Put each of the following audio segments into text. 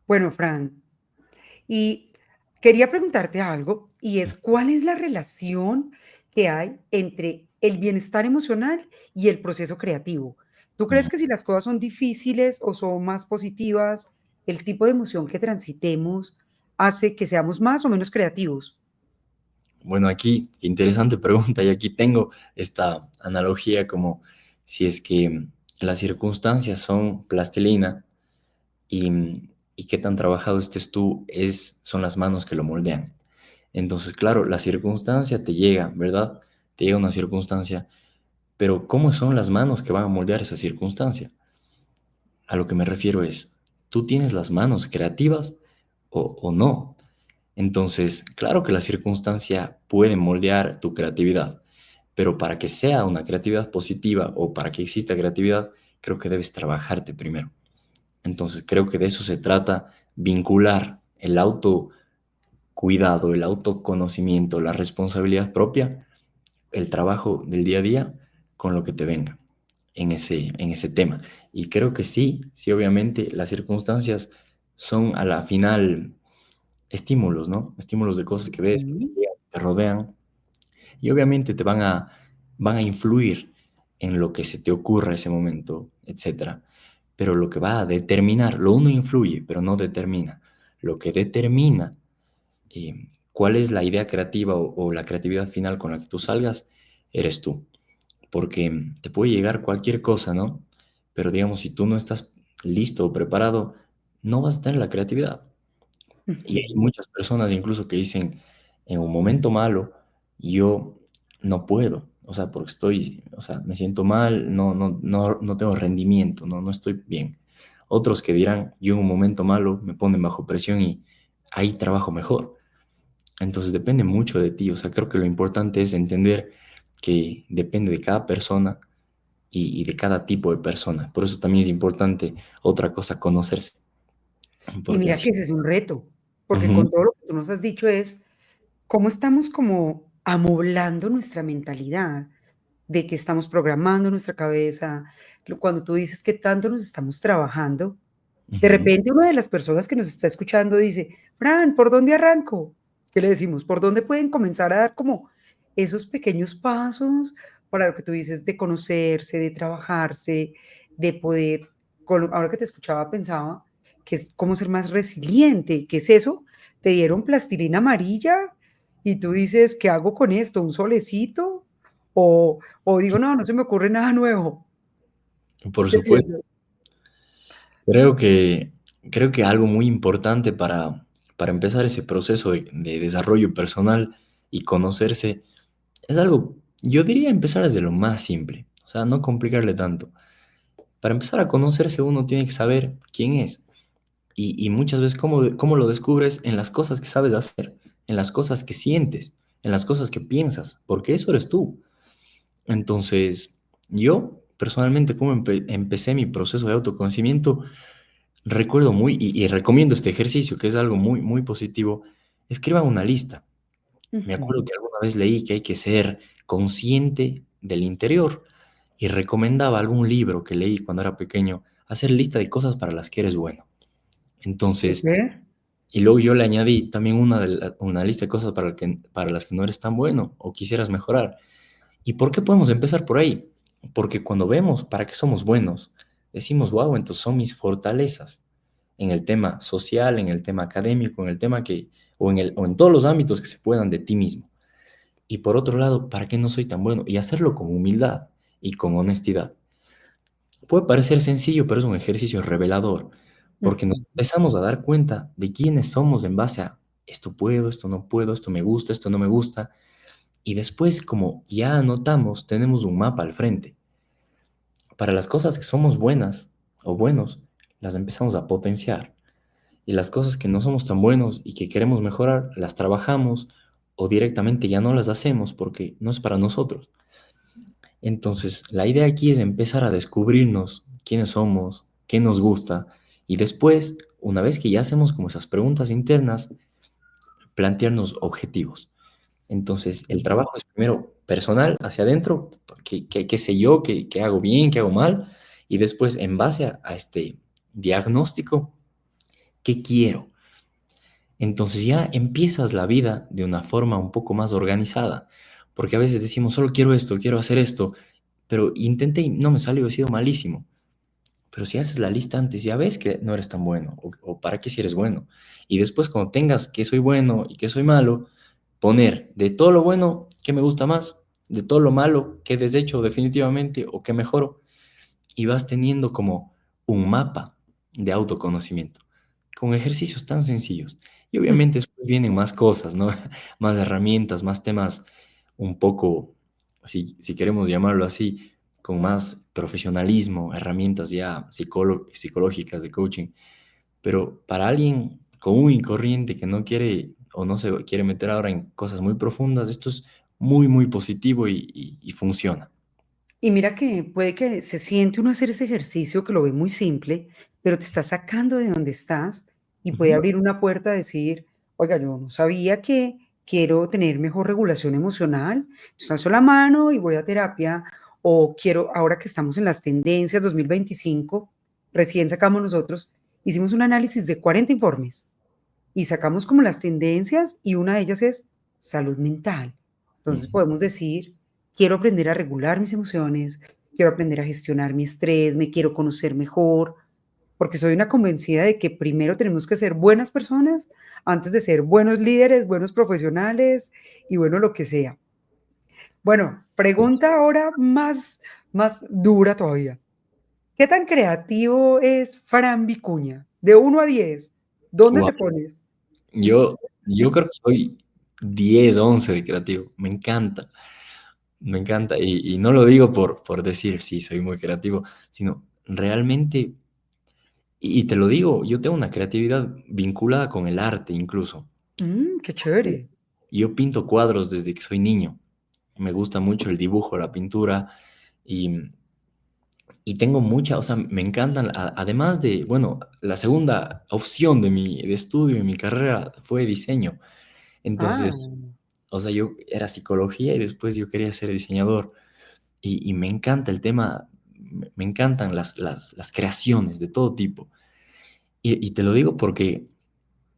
Bueno, Fran, y quería preguntarte algo, y es, ¿cuál es la relación que hay entre el bienestar emocional y el proceso creativo? ¿Tú crees Ujú. que si las cosas son difíciles o son más positivas, el tipo de emoción que transitemos hace que seamos más o menos creativos? Bueno, aquí, qué interesante pregunta, y aquí tengo esta analogía como si es que las circunstancias son plastilina y qué tan trabajado estés tú son las manos que lo moldean. Entonces, claro, la circunstancia te llega, ¿verdad? Te llega una circunstancia, pero ¿cómo son las manos que van a moldear esa circunstancia? A lo que me refiero es, ¿tú tienes las manos creativas o no? Entonces, claro que la circunstancia puede moldear tu creatividad, pero para que sea una creatividad positiva o para que exista creatividad, creo que debes trabajarte primero. Entonces, creo que de eso se trata, vincular el autocuidado, el autoconocimiento, la responsabilidad propia, el trabajo del día a día con lo que te venga en ese tema. Y creo que sí, sí, obviamente las circunstancias son a la final estímulos, ¿no? Estímulos de cosas que ves, que te Ujú. llegan, te rodean, y obviamente van a influir en lo que se te ocurra ese momento, etcétera. Pero lo que va a determinar, lo uno influye, pero no determina. Lo que determina cuál es la idea creativa o la creatividad final con la que tú salgas, eres tú. Porque te puede llegar cualquier cosa, ¿no? Pero digamos, si tú no estás listo o preparado, no vas a tener la creatividad. Y hay Ujú. muchas personas incluso que dicen, en un momento malo, yo no puedo, o sea, porque o sea, me siento mal, no tengo rendimiento, no estoy bien. Otros que dirán, yo en un momento malo me ponen bajo presión y ahí trabajo mejor. Entonces depende mucho de ti, o sea, creo que lo importante es entender que depende de cada persona y de cada tipo de persona. Por eso también es importante otra cosa, conocerse, Y porque mira así. que ese es un reto, porque con Ujú, todo lo que tú nos has dicho es cómo estamos como amoblando nuestra mentalidad, de que estamos programando nuestra cabeza, cuando tú dices que tanto nos estamos trabajando, de ujú. repente una de las personas que nos está escuchando dice, Fran, ¿por dónde arranco? ¿Qué le decimos? ¿Por dónde pueden comenzar a dar como esos pequeños pasos para lo que tú dices de conocerse, de trabajarse, de poder, ahora que te escuchaba pensaba que es como ser más resiliente? ¿Qué es eso? Te dieron plastilina amarilla y tú dices, ¿qué hago con esto? ¿Un solecito? O digo, no, no se me ocurre nada nuevo. Por ¿Qué supuesto. piensas? Creo que, creo que algo muy importante para empezar ese proceso de desarrollo personal y conocerse es algo, yo diría empezar desde lo más simple, o sea, no complicarle tanto. Para empezar a conocerse uno tiene que saber quién es y muchas veces cómo lo descubres en las cosas que sabes hacer, en las cosas que sientes, en las cosas que piensas, porque eso eres tú. Entonces, yo personalmente, como empecé mi proceso de autoconocimiento, recuerdo y recomiendo este ejercicio, que es algo muy, muy positivo. Escriban una lista. Me acuerdo Ujú. que alguna vez leí que hay que ser consciente del interior y recomendaba algún libro que leí cuando era pequeño, hacer lista de cosas para las que eres bueno. Entonces, Súper. y luego yo le añadí también una lista de cosas para las que no eres tan bueno o quisieras mejorar. ¿Y por qué podemos empezar por ahí? Porque cuando vemos para qué somos buenos, decimos, wow, entonces son mis fortalezas en el tema social, en el tema académico, en el tema o en todos los ámbitos que se puedan de ti mismo. Y por otro lado, ¿para qué no soy tan bueno? Y hacerlo con humildad y con honestidad. Puede parecer sencillo, pero es un ejercicio revelador, porque nos Ujú. empezamos a dar cuenta de quiénes somos en base a esto puedo, esto no puedo, esto me gusta, esto no me gusta. Y después, como ya anotamos, tenemos un mapa al frente. Para las cosas que somos buenas o buenos, las empezamos a potenciar. Y las cosas que no somos tan buenos y que queremos mejorar, las trabajamos o directamente ya no las hacemos porque no es para nosotros. Entonces, la idea aquí es empezar a descubrirnos quiénes somos, qué nos gusta y después, una vez que ya hacemos como esas preguntas internas, plantearnos objetivos. Entonces, el trabajo es primero personal, hacia adentro, qué sé yo, qué hago bien, qué hago mal, y después, en base a este diagnóstico, ¿Qué quiero? Entonces ya empiezas la vida de una forma un poco más organizada, porque a veces decimos, solo quiero esto, quiero hacer esto, pero intenté y no me salió, he sido malísimo. Pero si haces la lista antes, ya ves que no eres tan bueno, o para qué si eres bueno. Y después cuando tengas que soy bueno y que soy malo, poner de todo lo bueno, qué me gusta más, de todo lo malo, qué desecho definitivamente o qué mejoro. Y vas teniendo como un mapa de autoconocimiento con ejercicios tan sencillos. Y obviamente después vienen más cosas, ¿no? Más herramientas, más temas un poco, si queremos llamarlo así, con más profesionalismo, herramientas ya psicológicas de coaching. Pero para alguien común y corriente que no quiere o no se quiere meter ahora en cosas muy profundas, esto es muy, muy positivo y funciona. Y mira que puede que se siente uno hacer ese ejercicio que lo ve muy simple, pero te está sacando de donde estás y puede Ujú. abrir una puerta a decir, oiga, yo no sabía que quiero tener mejor regulación emocional, entonces alzo la mano y voy a terapia, o quiero, ahora que estamos en las tendencias 2025, recién sacamos nosotros, hicimos un análisis de 40 informes y sacamos como las tendencias y una de ellas es salud mental. Entonces Ujú. podemos decir, quiero aprender a regular mis emociones, quiero aprender a gestionar mi estrés, me quiero conocer mejor, porque soy una convencida de que primero tenemos que ser buenas personas antes de ser buenos líderes, buenos profesionales y bueno, lo que sea. Bueno, pregunta ahora más dura todavía. ¿Qué tan creativo es Fran Vicuña? De 1 a 10, ¿dónde Guau. te pones? Yo creo que soy 10 11 de creativo. Me encanta, me encanta. Y no lo digo por decir, sí, soy muy creativo, sino realmente, y te lo digo, yo tengo una creatividad vinculada con el arte incluso. Qué chévere. Yo pinto cuadros desde que soy niño. Me gusta mucho el dibujo, la pintura y, y tengo mucha, o sea, me encantan, además de, bueno, la segunda opción de estudio en mi carrera fue diseño. Ah, Entonces, o sea, yo era psicología y después yo quería ser diseñador. Y me encanta el tema, me encantan las creaciones de todo tipo. Y te lo digo porque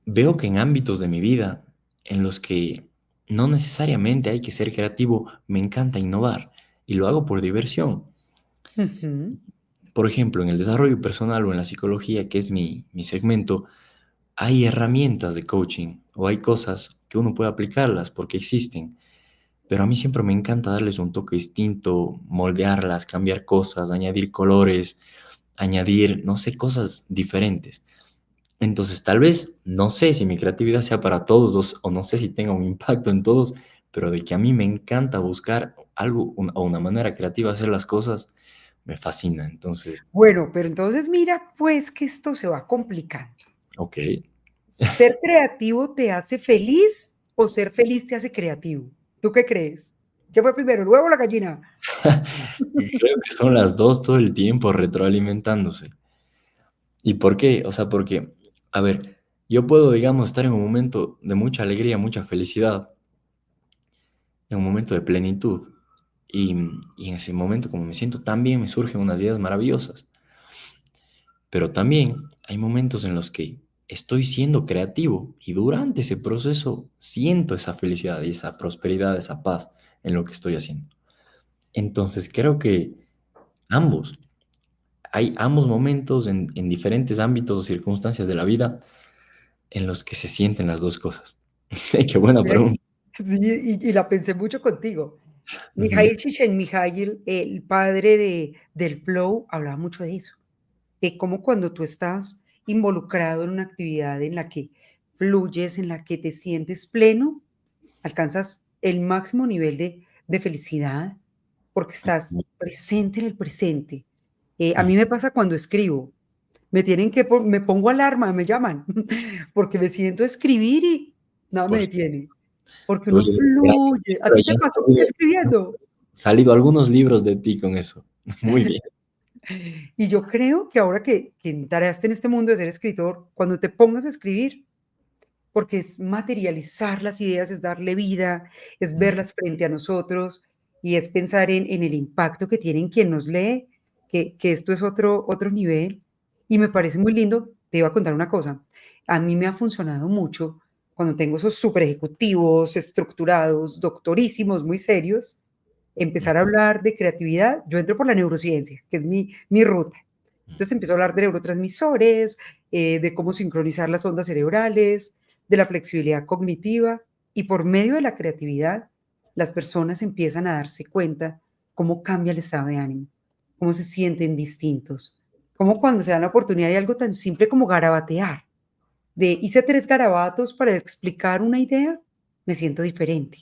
veo que en ámbitos de mi vida en los que no necesariamente hay que ser creativo, me encanta innovar y lo hago por diversión. ujú. Por ejemplo, en el desarrollo personal o en la psicología, que es mi segmento, hay herramientas de coaching o hay cosas que uno puede aplicarlas porque existen. Pero a mí siempre me encanta darles un toque distinto, moldearlas, cambiar cosas, añadir colores, añadir, no sé, cosas diferentes. Entonces, tal vez, no sé si mi creatividad sea para todos o no sé si tenga un impacto en todos, pero de que a mí me encanta buscar algo o una manera creativa de hacer las cosas, me fascina. Entonces, Bueno, pero entonces mira, pues que esto se va complicando. ok. ¿Ser creativo te hace feliz o ser feliz te hace creativo? ¿Tú qué crees? ¿Qué fue primero, el huevo o la gallina? Creo que son las dos todo el tiempo retroalimentándose. ¿Y por qué? O sea, porque, a ver, yo puedo, digamos, estar en un momento de mucha alegría, mucha felicidad, en un momento de plenitud. Y, y en ese momento, como me siento tan bien, me surgen unas ideas maravillosas. Pero también hay momentos en los que estoy siendo creativo y durante ese proceso siento esa felicidad y esa prosperidad, esa paz en lo que estoy haciendo. Entonces creo que ambos, hay ambos momentos en diferentes ámbitos o circunstancias de la vida en los que se sienten las dos cosas. Qué buena Ve, pregunta. sí, y la pensé mucho contigo. Ujú. Mijail Csikszentmihalyi, el padre del flow, hablaba mucho de eso, de cómo cuando tú estás involucrado en una actividad en la que fluyes, en la que te sientes pleno, alcanzas el máximo nivel de felicidad porque estás presente en el presente. A Ujú. mí me pasa cuando escribo, me tienen que me pongo alarma, me llaman, porque me siento a escribir y nada me Por detiene, porque tu uno libro, gracias, fluye. ¿A pero ti ya te han pasa salido, escribiendo? salido algunos libros de ti con eso. Muy bien. Y yo creo que ahora que entraste en este mundo de ser escritor, cuando te pongas a escribir, porque es materializar las ideas, es darle vida, es Ujú. verlas frente a nosotros y es pensar en el impacto que tiene en quien nos lee, que esto es otro nivel. Y me parece muy lindo. te iba a contar una cosa. A mí me ha funcionado mucho cuando tengo esos super ejecutivos estructurados, doctorísimos, muy serios, empezar a Ujú, hablar de creatividad. Yo entro por la neurociencia, que es mi ruta. Entonces ujú. empiezo a hablar de neurotransmisores, de cómo sincronizar las ondas cerebrales, de la flexibilidad cognitiva, y por medio de la creatividad, las personas empiezan a darse cuenta cómo cambia el estado de ánimo, cómo se sienten distintos, cómo cuando se dan la oportunidad de algo tan simple como garabatear, de hice 3 garabatos para explicar una idea, me siento diferente.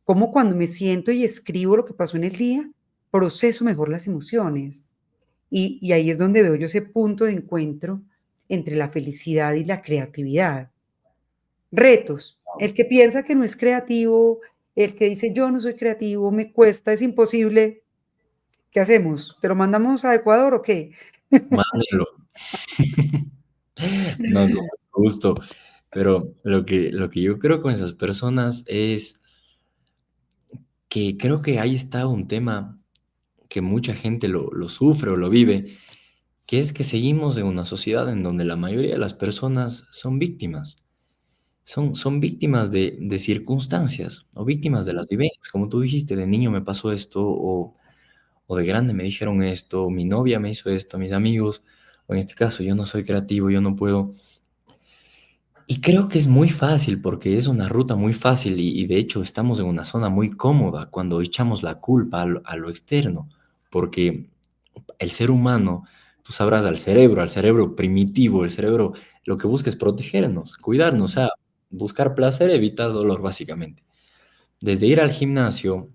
Cómo cuando me siento y escribo lo que pasó en el día, proceso mejor las emociones. Y ahí es donde veo yo ese punto de encuentro entre la felicidad y la creatividad. Retos. El que piensa que no es creativo, el que dice: "Yo no soy creativo, me cuesta, es imposible", ¿qué hacemos? ¿Te lo mandamos a Ecuador o qué? Mándenlo. No, con mucho gusto. Pero lo que yo creo con esas personas es que creo que ahí está un tema que mucha gente lo sufre o lo vive, que es que seguimos en una sociedad en donde la mayoría de las personas son víctimas. Son víctimas de circunstancias o víctimas de las vivencias. Como tú dijiste, de niño me pasó esto o de grande me dijeron esto, mi novia me hizo esto, mis amigos, o en este caso yo no soy creativo, yo no puedo. Y creo que es muy fácil porque es una ruta muy fácil y de hecho estamos en una zona muy cómoda cuando echamos la culpa a lo externo, porque el ser humano, tú sabrás, al cerebro primitivo, el cerebro lo que busca es protegernos, cuidarnos, o sea, buscar placer, evitar dolor, básicamente. Desde ir al gimnasio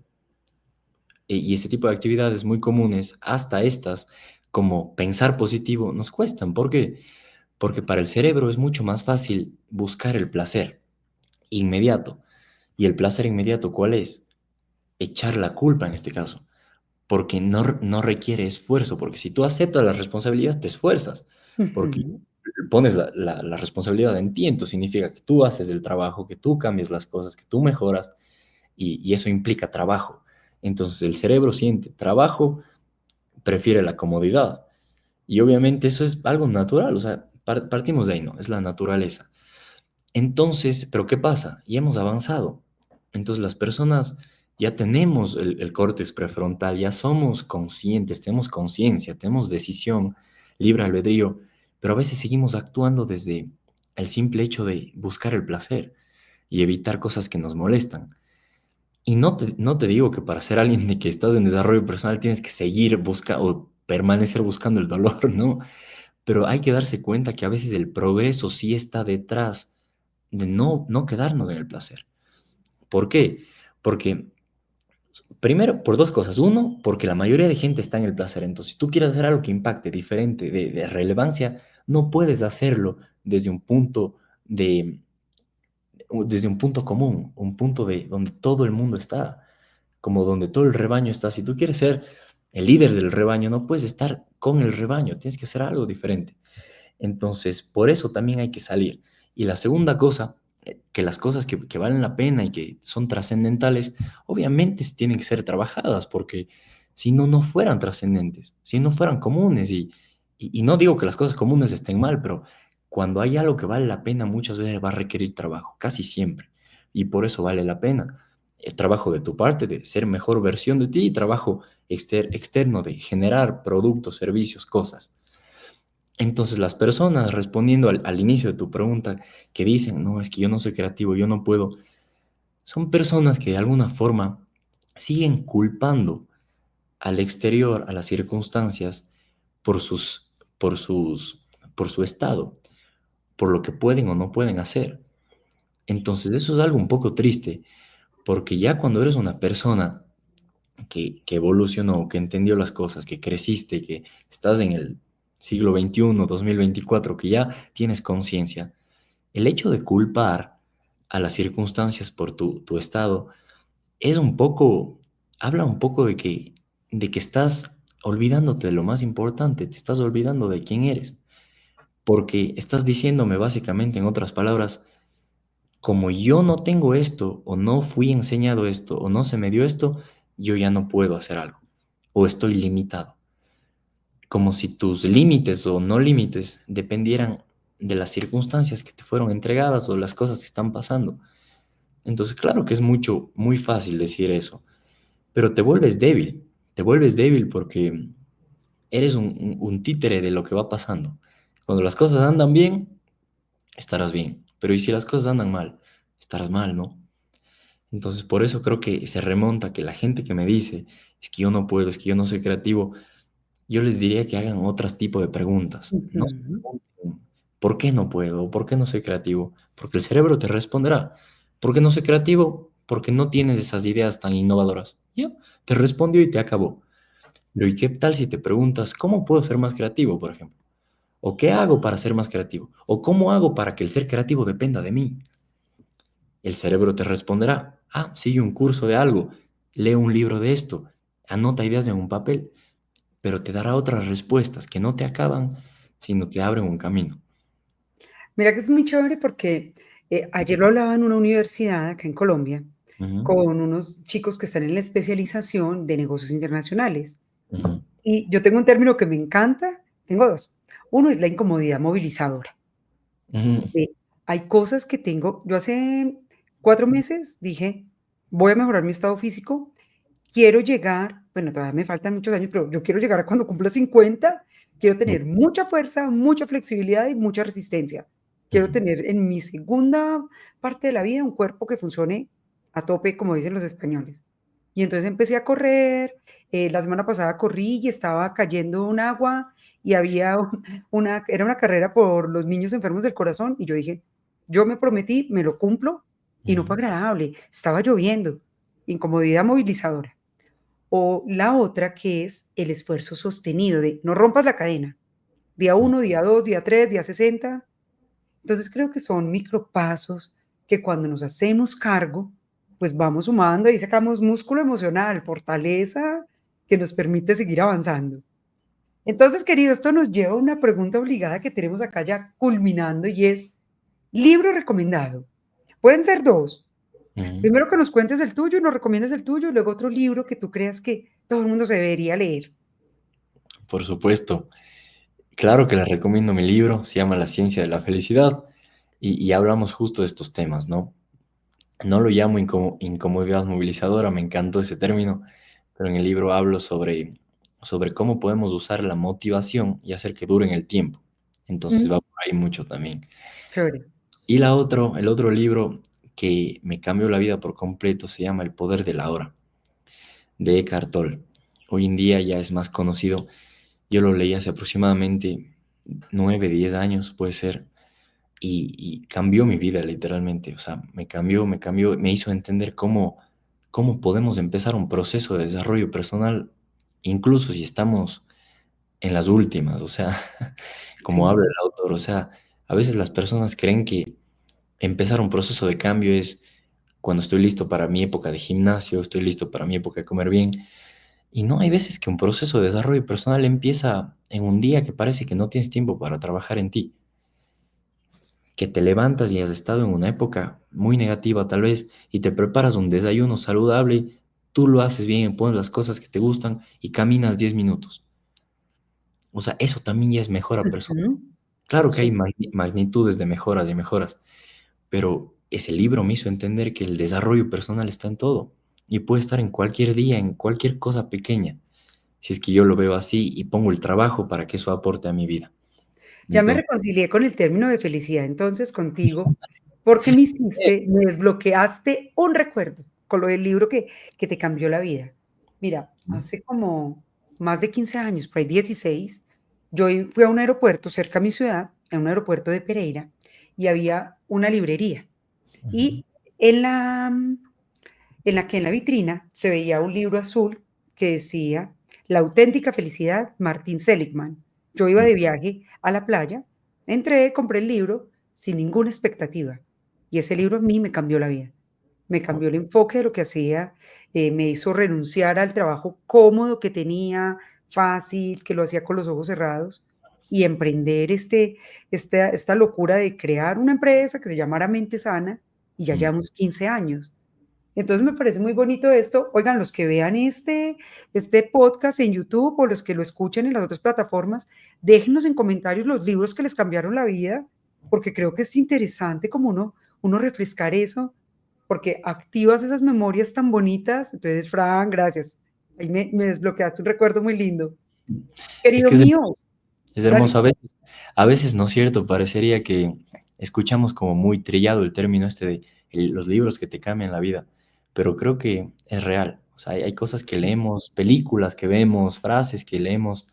y ese tipo de actividades muy comunes hasta estas, como pensar positivo, nos cuestan. ¿Por qué? Porque para el cerebro es mucho más fácil buscar el placer inmediato. ¿Y el placer inmediato cuál es? Echar la culpa en este caso, porque no requiere esfuerzo, porque si tú aceptas la responsabilidad, te esfuerzas, porque Ujú, pones la responsabilidad en ti, entonces significa que tú haces el trabajo, que tú cambias las cosas, que tú mejoras, y eso implica trabajo. Entonces el cerebro siente trabajo, prefiere la comodidad. Y obviamente eso es algo natural, o sea, partimos de ahí, ¿no? Es la naturaleza. Entonces, pero ¿qué pasa? Ya hemos avanzado. Entonces las personas ya tenemos el córtex prefrontal, ya somos conscientes, tenemos conciencia, tenemos decisión, libre albedrío, pero a veces seguimos actuando desde el simple hecho de buscar el placer y evitar cosas que nos molestan. Y no te digo que para ser alguien de que estás en desarrollo personal tienes que seguir buscando o permanecer buscando el dolor, ¿no? Pero hay que darse cuenta que a veces el progreso sí está detrás de no quedarnos en el placer. ¿Por qué? Porque, primero, por dos cosas. Uno, porque la mayoría de gente está en el placer. Entonces, si tú quieres hacer algo que impacte diferente, de relevancia, no puedes hacerlo desde un punto de, desde un punto común, un punto de donde todo el mundo está, como donde todo el rebaño está. Si tú quieres ser el líder del rebaño, no puedes estar con el rebaño, tienes que hacer algo diferente. Entonces, por eso también hay que salir. Y la segunda cosa, que las cosas que valen la pena y que son trascendentales, obviamente tienen que ser trabajadas, porque si no, no fueran trascendentes, si no fueran comunes. Y no digo que las cosas comunes estén mal, pero cuando hay algo que vale la pena, muchas veces va a requerir trabajo, casi siempre. Y por eso vale la pena. El trabajo de tu parte, de ser mejor versión de ti, y trabajo externo de generar productos, servicios, cosas. Entonces, las personas, respondiendo al inicio de tu pregunta, que dicen, no, es que yo no soy creativo, yo no puedo, son personas que de alguna forma siguen culpando al exterior, a las circunstancias, por sus, por sus, por su estado, por lo que pueden o no pueden hacer. Entonces, eso es algo un poco triste, porque ya cuando eres una persona que evolucionó, que entendió las cosas, que creciste, que estás en el siglo XXI, 2024, que ya tienes conciencia, el hecho de culpar a las circunstancias por tu estado es un poco, habla un poco de que estás olvidándote de lo más importante, te estás olvidando de quién eres, porque estás diciéndome básicamente, en otras palabras, como yo no tengo esto, o no fui enseñado esto, o no se me dio esto, yo ya no puedo hacer algo, o estoy limitado. Como si tus límites o no límites dependieran de las circunstancias que te fueron entregadas o las cosas que están pasando. Entonces, claro que es muy fácil decir eso, pero te vuelves débil porque eres un títere de lo que va pasando. Cuando las cosas andan bien, estarás bien, pero ¿y si las cosas andan mal? Estarás mal, ¿no? Entonces, por eso creo que se remonta que la gente que me dice, es que yo no puedo, es que yo no soy creativo, yo les diría que hagan otros tipos de preguntas. No se Ujú. pregunten, ¿por qué no puedo? ¿Por qué no soy creativo? Porque el cerebro te responderá. ¿Por qué no soy creativo? Porque no tienes esas ideas tan innovadoras. Ya, te respondió y te acabó. Pero ¿y qué tal si te preguntas, ¿cómo puedo ser más creativo, por ejemplo? ¿O qué hago para ser más creativo? ¿O cómo hago para que el ser creativo dependa de mí? El cerebro te responderá, sigue un curso de algo, lee un libro de esto, anota ideas en un papel, pero te dará otras respuestas que no te acaban, sino te abren un camino. Mira que es muy chévere porque, ayer lo hablaba en una universidad acá en Colombia, Ujú, con unos chicos que están en la especialización de negocios internacionales. ujú, Y yo tengo un término que me encanta, tengo 2. Uno es la incomodidad movilizadora. ujú, Hay cosas que tengo yo hace 4 meses dije: "Voy a mejorar mi estado físico, quiero llegar", bueno, todavía me faltan muchos años, pero yo quiero llegar a cuando cumpla 50, quiero tener mucha fuerza, mucha flexibilidad y mucha resistencia. Quiero ujú, tener en mi segunda parte de la vida un cuerpo que funcione a tope, como dicen los españoles. Y entonces empecé a correr, la semana pasada corrí y estaba cayendo un agua y había una era una carrera por los niños enfermos del corazón, y yo dije: "Yo me prometí, me lo cumplo", y no ujú, fue agradable, estaba lloviendo, incomodidad movilizadora. O la otra que es el esfuerzo sostenido de no rompas la cadena, día ujú. uno, día 2, día 3, día 60. Entonces creo que son micropasos que cuando nos hacemos cargo, pues vamos sumando, y sacamos músculo emocional, fortaleza que nos permite seguir avanzando. Entonces, querido, esto nos lleva a una pregunta obligada que tenemos acá ya culminando y es, libro recomendado. Pueden ser 2. Ujú. Primero que nos cuentes el tuyo y nos recomiendes el tuyo, y luego otro libro que tú creas que todo el mundo se debería leer. Por supuesto. Claro que les recomiendo mi libro, se llama La ciencia de la felicidad y hablamos justo de estos temas, ¿no? No lo llamo incomodidad movilizadora, me encantó ese término, pero en el libro hablo sobre cómo podemos usar la motivación y hacer que dure en el tiempo. Entonces Mm, va por ahí mucho también. chévere. Y el otro libro que me cambió la vida por completo se llama El poder de la hora, de Eckhart Tolle. Hoy en día ya es más conocido. Yo lo leí hace aproximadamente 9, 10 años, puede ser, y cambió mi vida literalmente. O sea, me cambió, me hizo entender cómo podemos empezar un proceso de desarrollo personal, incluso si estamos en las últimas. O sea, como habla Sí. el autor, o sea, a veces las personas creen que empezar un proceso de cambio es cuando estoy listo para mi época de gimnasio, estoy listo para mi época de comer bien. Y no, hay veces que un proceso de desarrollo personal empieza en un día que parece que no tienes tiempo para trabajar en ti, que te levantas y has estado en una época muy negativa tal vez y te preparas un desayuno saludable, tú lo haces bien, pones las cosas que te gustan y caminas 10 minutos. O sea, eso también ya es mejora personal. Ujú. Claro que hay Sí. magnitudes de mejoras y mejoras, pero ese libro me hizo entender que el desarrollo personal está en todo y puede estar en cualquier día, en cualquier cosa pequeña, si es que yo lo veo así y pongo el trabajo para que eso aporte a mi vida. Ya me Entonces, reconcilié con el término de felicidad, entonces, contigo, porque me hiciste, me desbloqueaste un recuerdo con lo del libro que te cambió la vida. Mira, hace como más de 15 años, por ahí 16, yo fui a un aeropuerto cerca a mi ciudad, a un aeropuerto de Pereira, y había una librería. ujú, Y en la, en la vitrina se veía un libro azul que decía La auténtica felicidad, Martin Seligman. Yo iba ujú, de viaje a la playa, entré, compré el libro sin ninguna expectativa, y ese libro a mí me cambió la vida. Me cambió el enfoque de lo que hacía, me hizo renunciar al trabajo cómodo que tenía, fácil, que lo hacía con los ojos cerrados, y emprender esta locura de crear una empresa que se llamara Mente Sana, y ya ujú. llevamos 15 años. Entonces me parece muy bonito esto. Oigan, los que vean este podcast en YouTube o los que lo escuchen en las otras plataformas, déjenos en comentarios los libros que les cambiaron la vida porque creo que es interesante como uno refrescar eso, porque activas esas memorias tan bonitas. Entonces, Fran, gracias. Ahí me desbloqueaste un recuerdo muy lindo. Es Querido que mío, es dale. hermoso a veces, ¿no es cierto? Parecería que escuchamos como muy trillado el término este de los libros que te cambian la vida, pero creo que es real. O sea, hay cosas que Sí, leemos, películas que vemos, frases que leemos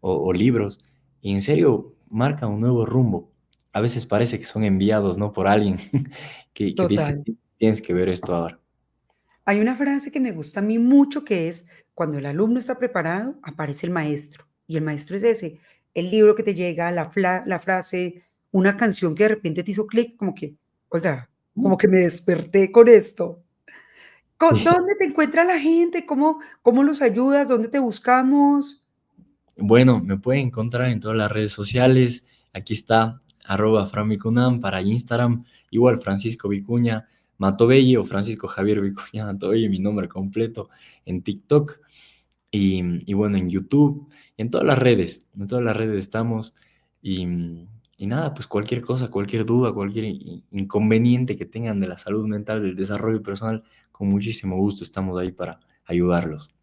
o libros, y en serio marcan un nuevo rumbo. A veces parece que son enviados, ¿no? Por alguien que dice, total. tienes que ver esto ahora. Hay una frase que me gusta a mí mucho que es, cuando el alumno está preparado, aparece el maestro. Y el maestro es ese, el libro que te llega, la frase, una canción que de repente te hizo clic, como que, oiga, como que me desperté con esto. ¿Dónde te encuentra la gente? ¿Cómo los ayudas? ¿Dónde te buscamos? Bueno, me pueden encontrar en todas las redes sociales. Aquí está, @franvicunam para Instagram. Igual Francisco Vicuña Matobelli o Francisco Javier Vicuña Matobelli, mi nombre completo, en TikTok y bueno, en YouTube, en todas las redes estamos. Y, y nada, pues cualquier cosa, cualquier duda, cualquier inconveniente que tengan de la salud mental, del desarrollo personal, con muchísimo gusto estamos ahí para ayudarlos.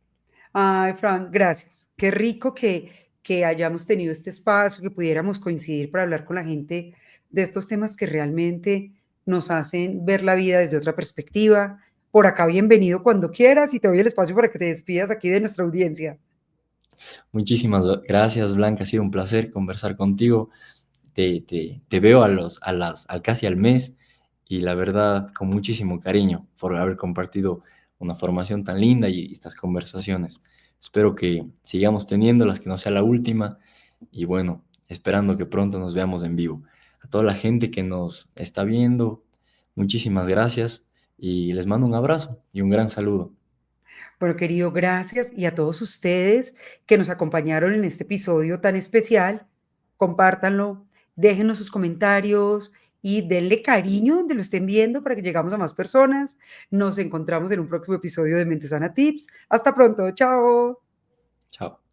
Ay, Fran, gracias. Qué rico que hayamos tenido este espacio, que pudiéramos coincidir para hablar con la gente de estos temas que realmente nos hacen ver la vida desde otra perspectiva. Por acá, bienvenido cuando quieras y te doy el espacio para que te despidas aquí de nuestra audiencia. Muchísimas gracias, Blanca. Ha sido un placer conversar contigo. Te veo casi al mes y la verdad con muchísimo cariño por haber compartido una formación tan linda y estas conversaciones. Espero que sigamos teniéndolas, que no sea la última y bueno, esperando que pronto nos veamos en vivo. A toda la gente que nos está viendo, muchísimas gracias y les mando un abrazo y un gran saludo. Bueno, querido, gracias. Y a todos ustedes que nos acompañaron en este episodio tan especial, compártanlo, déjenos sus comentarios y denle cariño donde lo estén viendo para que llegamos a más personas. Nos encontramos en un próximo episodio de Mente Sana Tips. Hasta pronto, chao. Chao.